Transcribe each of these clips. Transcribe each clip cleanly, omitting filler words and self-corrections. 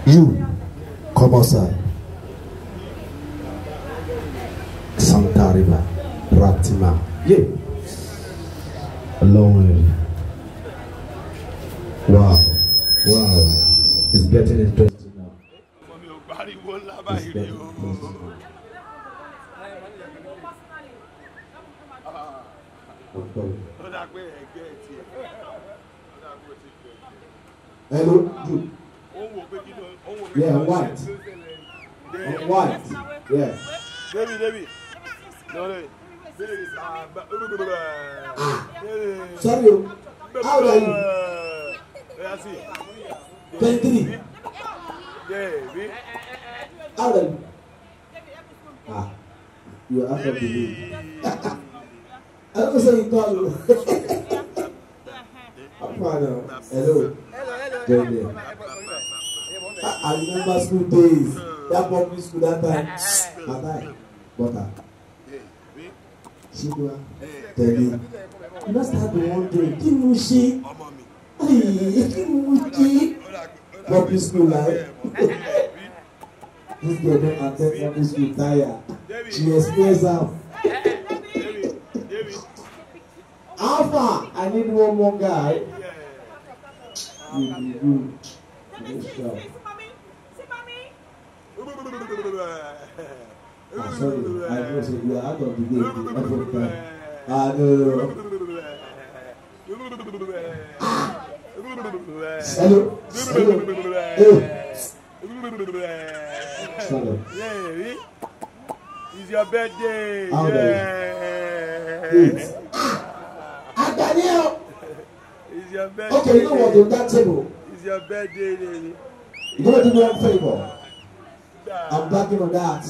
You come outside. Santa River, Raptima. Yeah. Alone. Wow. It's getting interesting now. It's getting interesting now. Hello, you. Yeah, white. White. Yeah. David. No. Sorry. How old are you? 23. How old are you? You are from the name. I don't say you call you. I'm fine now. Hello. I remember school days. That public school that time. Matai. Butter. Shikwa. Tell you. You must start wondering. Kimushi. Kimushi. Public school life. This girl don't attend public school tire. She explains how. Alpha, I need one more guy. You. Sorry, I know say you are out of the game every time. Hello. Sorry. It's your birthday. Daniel. It's your birthday. Okay, you know what? On that table. It's your birthday, lady. You know what? Do me a favor. I'm backing on that.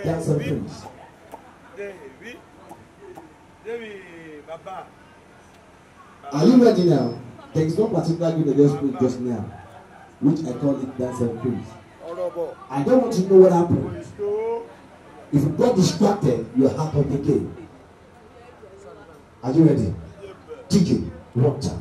That's some things. David, Papa. Are you ready now? There is no particular game they just played just now, which I call it dance and praise. I don't want to know what happened. If you got distracted, you're out of the game. Are you ready? DJ, water.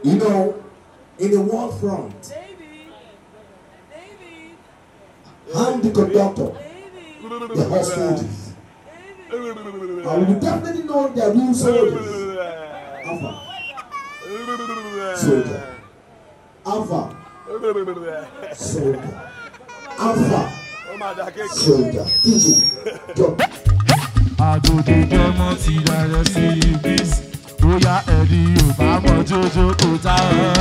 You know, in the world front, I'm the conductor, the horse soldiers. I will definitely know their real soldiers. Alpha. Soldier. Alpha. Soldier. Alpha. Soldier. DJ. Jump. I go to the mountain and see this. Oya ẹ̀rí ò bá mọ jójó kò táwọn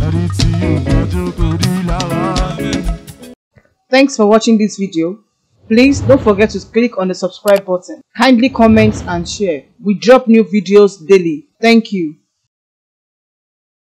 ẹ̀rí tí ò mọ́jó kò rí lọ́wọ́. Thanks for watching this video. Please don't forget to click on the subscribe button. Kindly comment and share. We drop new videos daily. Thank you.